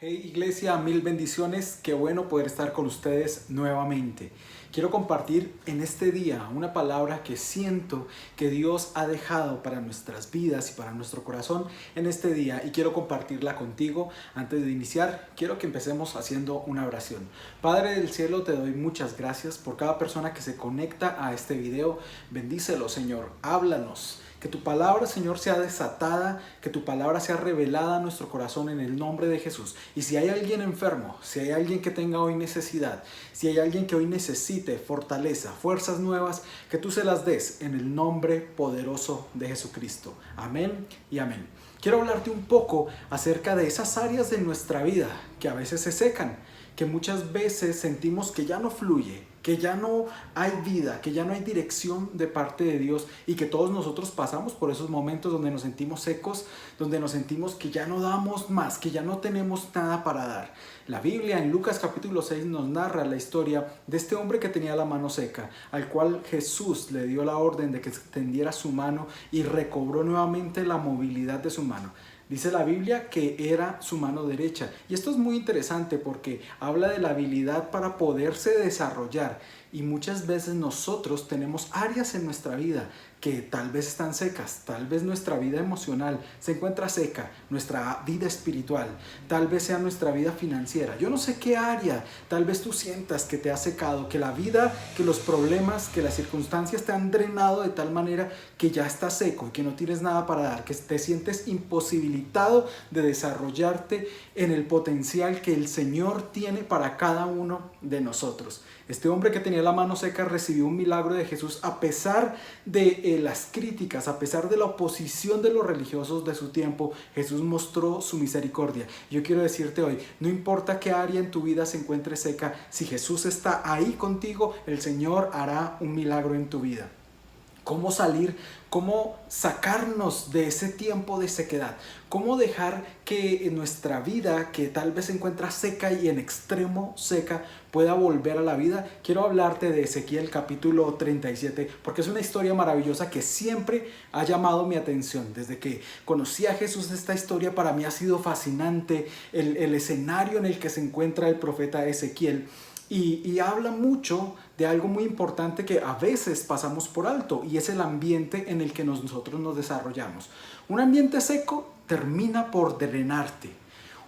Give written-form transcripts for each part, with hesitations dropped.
Hey iglesia, mil bendiciones, qué bueno poder estar con ustedes nuevamente. Quiero compartir en este día una palabra que siento que Dios ha dejado para nuestras vidas y para nuestro corazón en este día y quiero compartirla contigo. Antes de iniciar, quiero que empecemos haciendo una oración. Padre del cielo, te doy muchas gracias por cada persona que se conecta a este video. Bendícelo, Señor, háblanos. Que tu palabra, Señor, sea desatada, que tu palabra sea revelada a nuestro corazón en el nombre de Jesús. Y si hay alguien enfermo, si hay alguien que tenga hoy necesidad, si hay alguien que hoy necesite fortaleza, fuerzas nuevas, que tú se las des en el nombre poderoso de Jesucristo. Amén y amén. Quiero hablarte un poco acerca de esas áreas de nuestra vida que a veces se secan, que muchas veces sentimos que ya no fluye, que ya no hay vida, que ya no hay dirección de parte de Dios y que todos nosotros pasamos por esos momentos donde nos sentimos secos, donde nos sentimos que ya no damos más, que ya no tenemos nada para dar. La Biblia en Lucas capítulo 6 nos narra la historia de este hombre que tenía la mano seca, al cual Jesús le dio la orden de que extendiera su mano y recobró nuevamente la movilidad de su mano. Dice la Biblia que era su mano derecha. Y esto es muy interesante porque habla de la habilidad para poderse desarrollar. Y muchas veces nosotros tenemos áreas en nuestra vida que tal vez están secas, tal vez nuestra vida emocional se encuentra seca, nuestra vida espiritual, tal vez sea nuestra vida financiera. Yo no sé qué área, tal vez tú sientas que te ha secado, que la vida, que los problemas, que las circunstancias te han drenado de tal manera que ya estás seco y que no tienes nada para dar, que te sientes imposibilitado de desarrollarte en el potencial que el Señor tiene para cada uno de nosotros. Este hombre que tenía la mano seca recibió un milagro de Jesús a pesar de las críticas, a pesar de la oposición de los religiosos de su tiempo. Jesús mostró su misericordia. Yo quiero decirte hoy, no importa qué área en tu vida se encuentre seca, si Jesús está ahí contigo, el Señor hará un milagro en tu vida. ¿Cómo salir? ¿Cómo sacarnos de ese tiempo de sequedad? ¿Cómo dejar que nuestra vida, que tal vez se encuentra seca y en extremo seca, pueda volver a la vida? Quiero hablarte de Ezequiel capítulo 37, porque es una historia maravillosa que siempre ha llamado mi atención. Desde que conocí a Jesús, esta historia para mí ha sido fascinante. El escenario en el que se encuentra el profeta Ezequiel. Y habla mucho de algo muy importante que a veces pasamos por alto y es el ambiente en el que nosotros nos desarrollamos. Un ambiente seco termina por drenarte.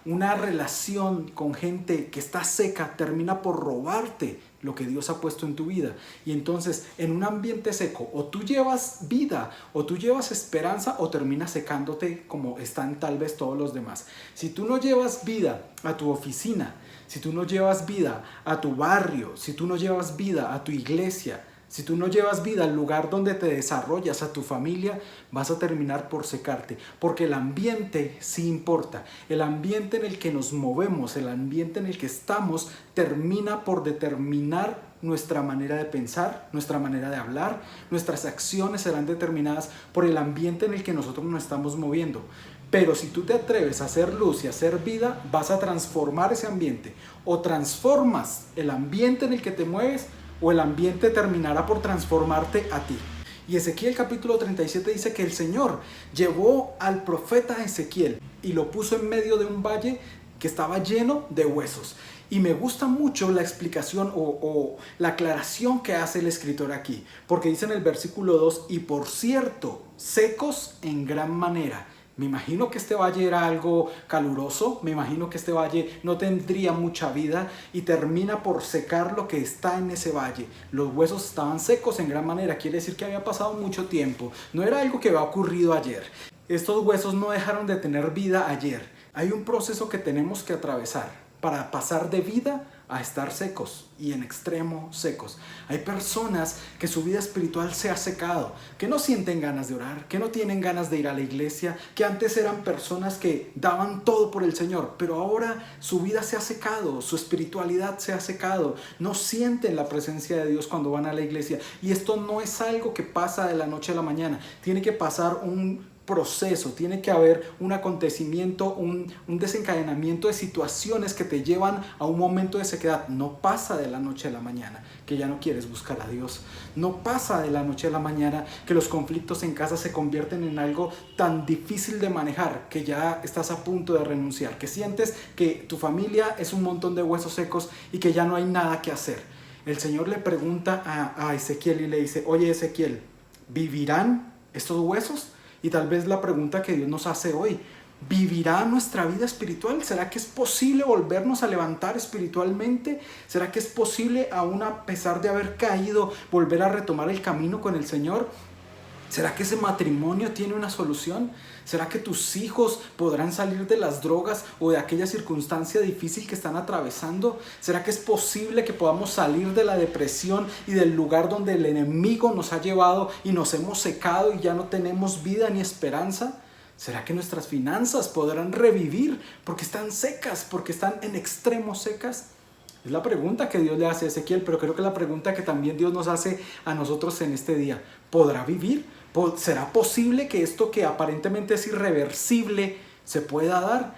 Una relación con gente que está seca termina por robarte lo que Dios ha puesto en tu vida. Y entonces en un ambiente seco o tú llevas vida o tú llevas esperanza o terminas secándote como están tal vez todos los demás. Si tú no llevas vida a tu oficina, si tú no llevas vida a tu barrio, si tú no llevas vida a tu iglesia, si tú no llevas vida al lugar donde te desarrollas, a tu familia, vas a terminar por secarte. Porque el ambiente sí importa. El ambiente en el que nos movemos, el ambiente en el que estamos, termina por determinar nuestra manera de pensar, nuestra manera de hablar. Nuestras acciones serán determinadas por el ambiente en el que nosotros nos estamos moviendo. Pero si tú te atreves a hacer luz y a hacer vida, vas a transformar ese ambiente. O transformas el ambiente en el que te mueves, o el ambiente terminará por transformarte a ti. Y Ezequiel capítulo 37 dice que el Señor llevó al profeta Ezequiel y lo puso en medio de un valle que estaba lleno de huesos. Y me gusta mucho la explicación o la aclaración que hace el escritor aquí. Porque dice en el versículo 2, y por cierto, secos en gran manera. Me imagino que este valle era algo caluroso, me imagino que este valle no tendría mucha vida y termina por secar lo que está en ese valle. Los huesos estaban secos en gran manera, quiere decir que había pasado mucho tiempo, no era algo que había ocurrido ayer. Estos huesos no dejaron de tener vida ayer. Hay un proceso que tenemos que atravesar para pasar de vida a estar secos y en extremo secos. Hay personas que su vida espiritual se ha secado, que no sienten ganas de orar, que no tienen ganas de ir a la iglesia, que antes eran personas que daban todo por el Señor, pero ahora su vida se ha secado, su espiritualidad se ha secado, no sienten la presencia de Dios cuando van a la iglesia. Y esto no es algo que pasa de la noche a la mañana, tiene que pasar un proceso, tiene que haber un acontecimiento, un desencadenamiento de situaciones que te llevan a un momento de sequedad. No pasa de la noche a la mañana que ya no quieres buscar a Dios. No pasa de la noche a la mañana que los conflictos en casa se convierten en algo tan difícil de manejar que ya estás a punto de renunciar, que sientes que tu familia es un montón de huesos secos y que ya no hay nada que hacer. El Señor le pregunta a Ezequiel y le dice: oye, Ezequiel, ¿vivirán estos huesos? Y tal vez la pregunta que Dios nos hace hoy: ¿vivirá nuestra vida espiritual? ¿Será que es posible volvernos a levantar espiritualmente? ¿Será que es posible, aún a pesar de haber caído, volver a retomar el camino con el Señor? ¿Será que ese matrimonio tiene una solución? ¿Será que tus hijos podrán salir de las drogas o de aquella circunstancia difícil que están atravesando? ¿Será que es posible que podamos salir de la depresión y del lugar donde el enemigo nos ha llevado y nos hemos secado y ya no tenemos vida ni esperanza? ¿Será que nuestras finanzas podrán revivir porque están secas, porque están en extremo secas? Es la pregunta que Dios le hace a Ezequiel, pero creo que la pregunta que también Dios nos hace a nosotros en este día: ¿podrá vivir? ¿Será posible que esto que aparentemente es irreversible se pueda dar?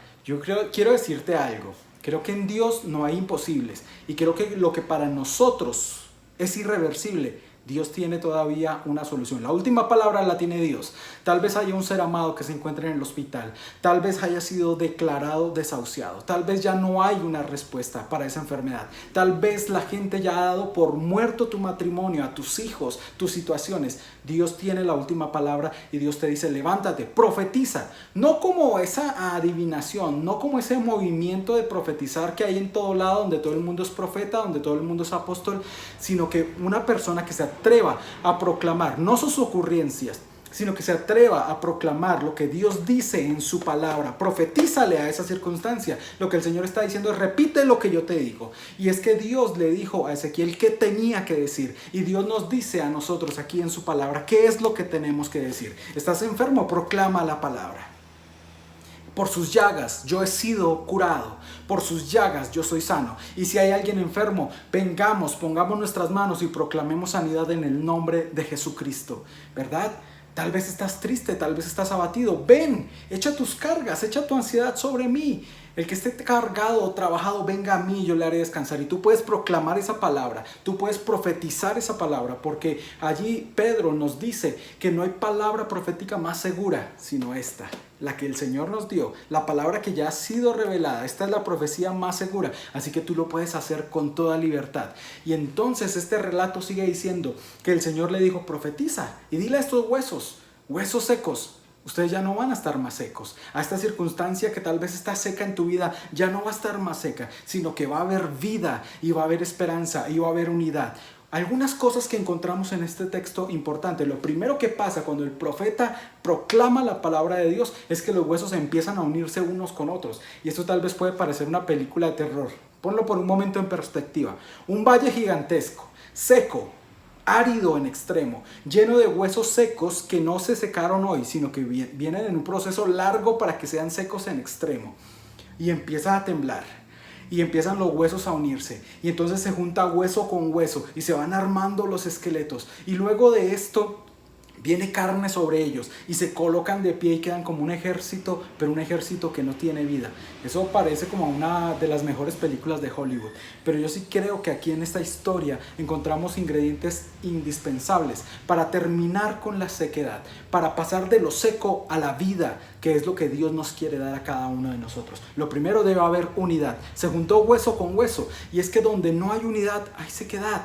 Quiero decirte algo. Creo que en Dios no hay imposibles. Y creo que lo que para nosotros es irreversible, Dios tiene todavía una solución. La última palabra la tiene Dios. Tal vez haya un ser amado que se encuentre en el hospital. Tal vez haya sido declarado desahuciado. Tal vez ya no hay una respuesta para esa enfermedad. Tal vez la gente ya ha dado por muerto tu matrimonio, a tus hijos, tus situaciones. Dios tiene la última palabra y Dios te dice: levántate, profetiza. No como esa adivinación, no como ese movimiento de profetizar que hay en todo lado, donde todo el mundo es profeta, donde todo el mundo es apóstol, sino que una persona que se atreva a proclamar no sus ocurrencias, sino que se atreva a proclamar lo que Dios dice en su palabra. Profetízale a esa circunstancia. Lo que el Señor está diciendo es: repite lo que yo te digo. Y es que Dios le dijo a Ezequiel qué tenía que decir, y Dios nos dice a nosotros aquí en su palabra qué es lo que tenemos que decir. ¿Estás enfermo? Proclama la palabra. Por sus llagas yo he sido curado. Por sus llagas yo soy sano. Y si hay alguien enfermo, vengamos, pongamos nuestras manos y proclamemos sanidad en el nombre de Jesucristo. ¿Verdad? Tal vez estás triste, tal vez estás abatido. Ven, echa tus cargas, echa tu ansiedad sobre mí. El que esté cargado o trabajado, venga a mí, yo le haré descansar. Y tú puedes proclamar esa palabra, tú puedes profetizar esa palabra, porque allí Pedro nos dice que no hay palabra profética más segura sino esta, la que el Señor nos dio, la palabra que ya ha sido revelada. Esta es la profecía más segura, así que tú lo puedes hacer con toda libertad. Y entonces este relato sigue diciendo que el Señor le dijo: profetiza y dile a estos huesos secos, ustedes ya no van a estar más secos. A esta circunstancia que tal vez está seca en tu vida, ya no va a estar más seca, sino que va a haber vida y va a haber esperanza y va a haber unidad. Algunas cosas que encontramos en este texto importante. Lo primero que pasa cuando el profeta proclama la palabra de Dios es que los huesos empiezan a unirse unos con otros. Y esto tal vez puede parecer una película de terror. Ponlo por un momento en perspectiva. Un valle gigantesco, seco, árido en extremo, lleno de huesos secos que no se secaron hoy, sino que vienen en un proceso largo para que sean secos en extremo. Y empieza a temblar. Y empiezan los huesos a unirse. Y entonces se junta hueso con hueso. Y se van armando los esqueletos. Y luego de esto viene carne sobre ellos. Y se colocan de pie y quedan como un ejército. Pero un ejército que no tiene vida. Eso parece como una de las mejores películas de Hollywood. Pero yo sí creo que aquí en esta historia encontramos ingredientes indispensables para terminar con la sequedad. Para pasar de lo seco a la vida, que es lo que Dios nos quiere dar a cada uno de nosotros. Lo primero, debe haber unidad. Se juntó hueso con hueso. Y es que donde no hay unidad, hay sequedad.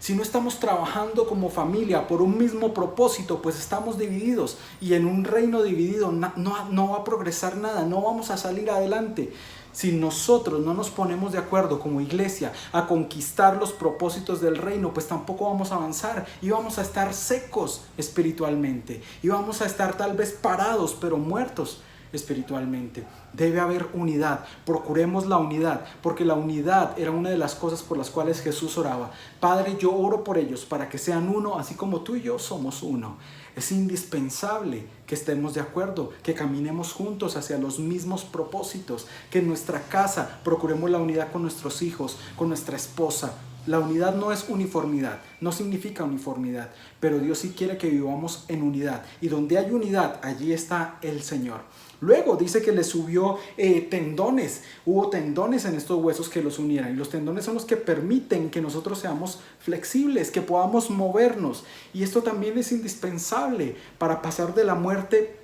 Si no estamos trabajando como familia por un mismo propósito, pues estamos divididos. Y en un reino dividido no va a progresar nada, no vamos a salir adelante. Si nosotros no nos ponemos de acuerdo como iglesia a conquistar los propósitos del reino, pues tampoco vamos a avanzar y vamos a estar secos espiritualmente. Y vamos a estar tal vez parados, pero muertos espiritualmente. Debe haber unidad. Procuremos la unidad, porque la unidad era una de las cosas por las cuales Jesús oraba. Padre, yo oro por ellos para que sean uno, así como tú y yo somos uno. Es indispensable que estemos de acuerdo, que caminemos juntos hacia los mismos propósitos, que en nuestra casa procuremos la unidad con nuestros hijos, con nuestra esposa, La unidad no es uniformidad, no significa uniformidad, pero Dios sí quiere que vivamos en unidad. Y donde hay unidad, allí está el Señor. Luego dice que le subió tendones, hubo tendones en estos huesos que los unieran. Y los tendones son los que permiten que nosotros seamos flexibles, que podamos movernos. Y esto también es indispensable para pasar de la muerte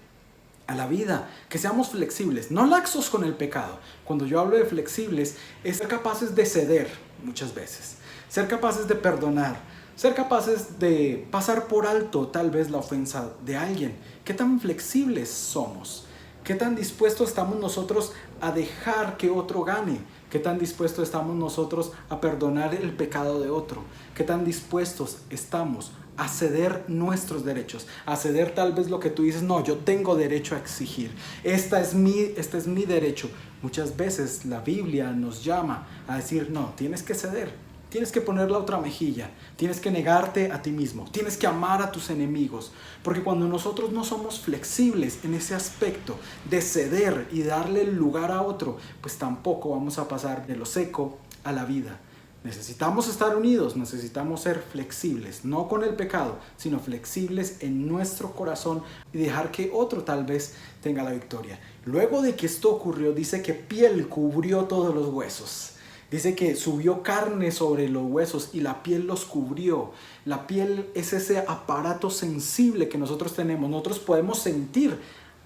a la vida, que seamos flexibles, no laxos con el pecado. Cuando yo hablo de flexibles, es ser capaces de ceder muchas veces, ser capaces de perdonar, ser capaces de pasar por alto tal vez la ofensa de alguien. ¿Qué tan flexibles somos? ¿Qué tan dispuestos estamos nosotros a dejar que otro gane? ¿Qué tan dispuestos estamos nosotros a perdonar el pecado de otro? ¿Qué tan dispuestos estamos a ceder nuestros derechos? A ceder tal vez lo que tú dices, no, yo tengo derecho a exigir. Este es mi derecho. Muchas veces la Biblia nos llama a decir, no, tienes que ceder. Tienes que poner la otra mejilla, tienes que negarte a ti mismo, tienes que amar a tus enemigos, porque cuando nosotros no somos flexibles en ese aspecto de ceder y darle el lugar a otro, pues tampoco vamos a pasar de lo seco a la vida. Necesitamos estar unidos, necesitamos ser flexibles, no con el pecado, sino flexibles en nuestro corazón y dejar que otro tal vez tenga la victoria. Luego de que esto ocurrió, dice que piel cubrió todos los huesos. Dice que subió carne sobre los huesos y la piel los cubrió. La piel es ese aparato sensible que nosotros tenemos. Nosotros podemos sentir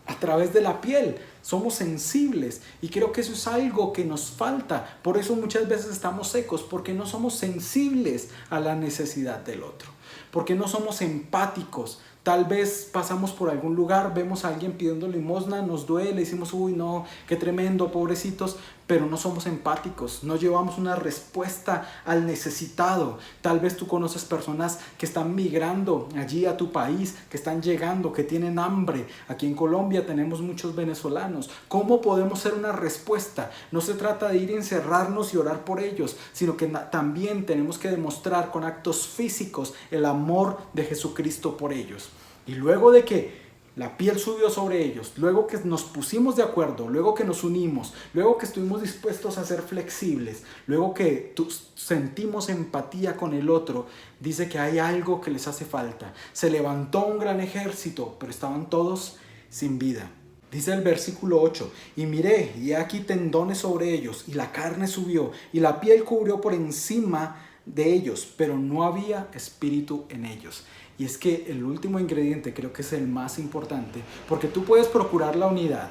a través de la piel. Somos sensibles y creo que eso es algo que nos falta. Por eso muchas veces estamos secos, porque no somos sensibles a la necesidad del otro. Porque no somos empáticos. Tal vez pasamos por algún lugar, vemos a alguien pidiendo limosna, nos duele, decimos, uy no, qué tremendo, pobrecitos, pero no somos empáticos, no llevamos una respuesta al necesitado. Tal vez tú conoces personas que están migrando allí a tu país, que están llegando, que tienen hambre. Aquí en Colombia tenemos muchos venezolanos. ¿Cómo podemos ser una respuesta? No se trata de ir a encerrarnos y orar por ellos, sino que también tenemos que demostrar con actos físicos el amor de Jesucristo por ellos. Y luego de que la piel subió sobre ellos, luego que nos pusimos de acuerdo, luego que nos unimos, luego que estuvimos dispuestos a ser flexibles, luego que sentimos empatía con el otro, dice que hay algo que les hace falta. Se levantó un gran ejército, pero estaban todos sin vida. Dice el versículo 8, y miré, y aquí tendones sobre ellos, y la carne subió, y la piel cubrió por encima de ellos, pero no había espíritu en ellos. Y es que el último ingrediente creo que es el más importante, porque tú puedes procurar la unidad,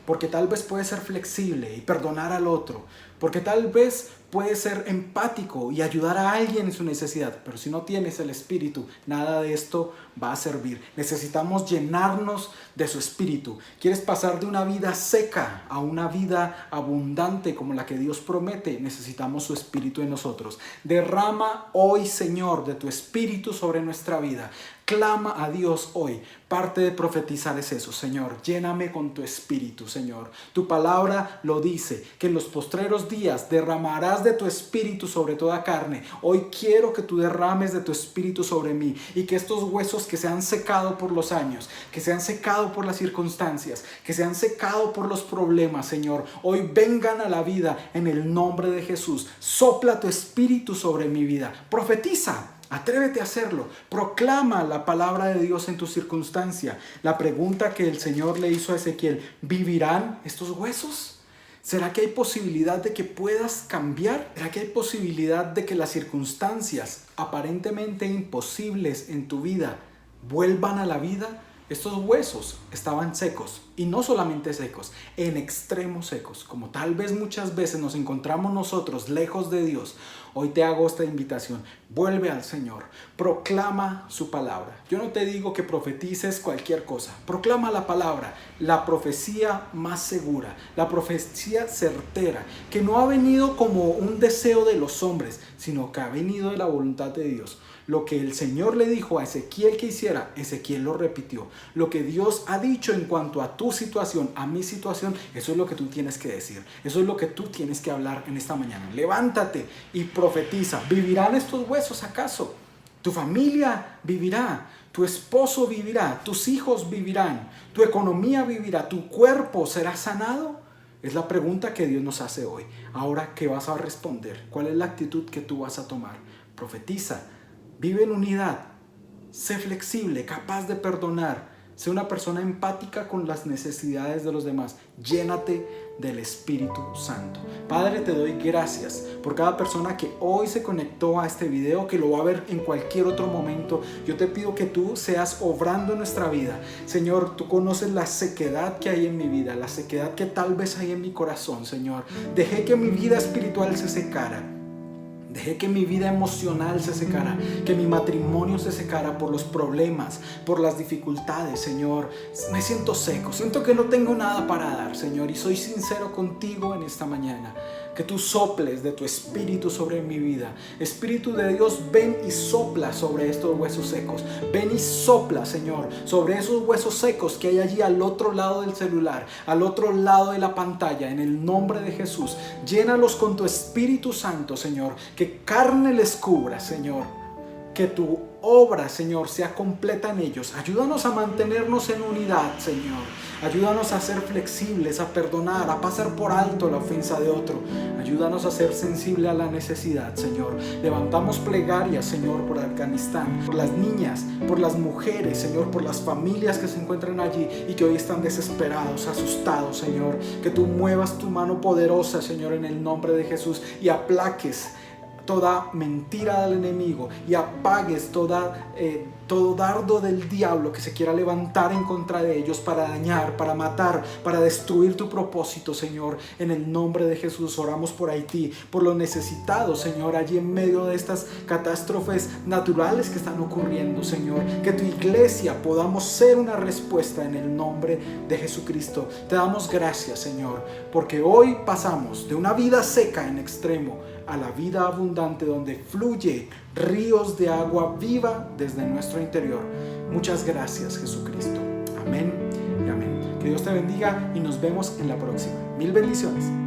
porque tal vez puedes ser flexible y perdonar al otro, porque tal vez puedes ser empático y ayudar a alguien en su necesidad, pero si no tienes el espíritu, nada de esto va a servir. Necesitamos llenarnos de su espíritu. ¿Quieres pasar de una vida seca a una vida abundante como la que Dios promete? Necesitamos su espíritu en nosotros. Derrama hoy, Señor, de tu espíritu sobre nuestra vida. Clama a Dios hoy. Parte de profetizar es eso, Señor. Lléname con tu espíritu, Señor. Tu palabra lo dice, que en los postreros días derramarás de tu espíritu sobre toda carne. Hoy quiero que tú derrames de tu espíritu sobre mí y que estos huesos que se han secado por los años, que se han secado por las circunstancias, que se han secado por los problemas, Señor, hoy vengan a la vida en el nombre de Jesús. Sopla tu espíritu sobre mi vida. Profetiza. Atrévete a hacerlo. Proclama la palabra de Dios en tu circunstancia. La pregunta que el Señor le hizo a Ezequiel: ¿vivirán estos huesos? ¿Será que hay posibilidad de que puedas cambiar? ¿Será que hay posibilidad de que las circunstancias aparentemente imposibles en tu vida vuelvan a la vida? Estos huesos estaban secos, y no solamente secos, en extremo secos, como tal vez muchas veces nos encontramos nosotros lejos de Dios. Hoy te hago esta invitación: vuelve al Señor, proclama su palabra. Yo no te digo que profetices cualquier cosa, proclama la palabra, la profecía más segura, la profecía certera, que no ha venido como un deseo de los hombres, sino que ha venido de la voluntad de Dios. Lo que el Señor le dijo a Ezequiel que hiciera, Ezequiel lo repitió. Lo que Dios ha dicho en cuanto a tu situación, a mi situación, eso es lo que tú tienes que decir. Eso es lo que tú tienes que hablar en esta mañana. Levántate y profetiza. ¿Vivirán estos huesos acaso? Tu familia vivirá, tu esposo vivirá, tus hijos vivirán, tu economía vivirá, tu cuerpo será sanado. Es la pregunta que Dios nos hace hoy. Ahora, ¿qué vas a responder? ¿Cuál es la actitud que tú vas a tomar? Profetiza, vive en unidad, sé flexible, capaz de perdonar, sé una persona empática con las necesidades de los demás. Llénate del Espíritu Santo. Padre, te doy gracias por cada persona que hoy se conectó a este video, que lo va a ver en cualquier otro momento. Yo te pido que tú seas obrando en nuestra vida. Señor, tú conoces la sequedad que hay en mi vida, la sequedad que tal vez hay en mi corazón, Señor. Dejé que mi vida espiritual se secara. Dejé que mi vida emocional se secara, que mi matrimonio se secara por los problemas, por las dificultades, Señor. Me siento seco, siento que no tengo nada para dar, Señor, y soy sincero contigo en esta mañana. Que tú soples de tu espíritu sobre mi vida. Espíritu de Dios, ven y sopla sobre estos huesos secos. Ven y sopla, Señor, sobre esos huesos secos que hay allí al otro lado del celular, al otro lado de la pantalla, en el nombre de Jesús. Llénalos con tu Espíritu Santo, Señor. Que carne les cubra, Señor. Que tu obra, Señor, sea completa en ellos. Ayúdanos a mantenernos en unidad, Señor. Ayúdanos a ser flexibles, a perdonar, a pasar por alto la ofensa de otro. Ayúdanos a ser sensibles a la necesidad, Señor. Levantamos plegarias, Señor, por Afganistán, por las niñas, por las mujeres, Señor, por las familias que se encuentran allí y que hoy están desesperados, asustados, Señor. Que tú muevas tu mano poderosa, Señor, en el nombre de Jesús y aplaques toda mentira del enemigo y apagues todo dardo del diablo que se quiera levantar en contra de ellos para dañar, para matar, para destruir tu propósito, Señor. En el nombre de Jesús oramos por Haití, por los necesitados, Señor, allí en medio de estas catástrofes naturales que están ocurriendo, Señor. Que tu iglesia podamos ser una respuesta en el nombre de Jesucristo. Te damos gracias, Señor, porque hoy pasamos de una vida seca en extremo a la vida abundante donde fluye ríos de agua viva desde nuestro interior. Muchas gracias, Jesucristo. Amén y amén. Que Dios te bendiga y nos vemos en la próxima. Mil bendiciones.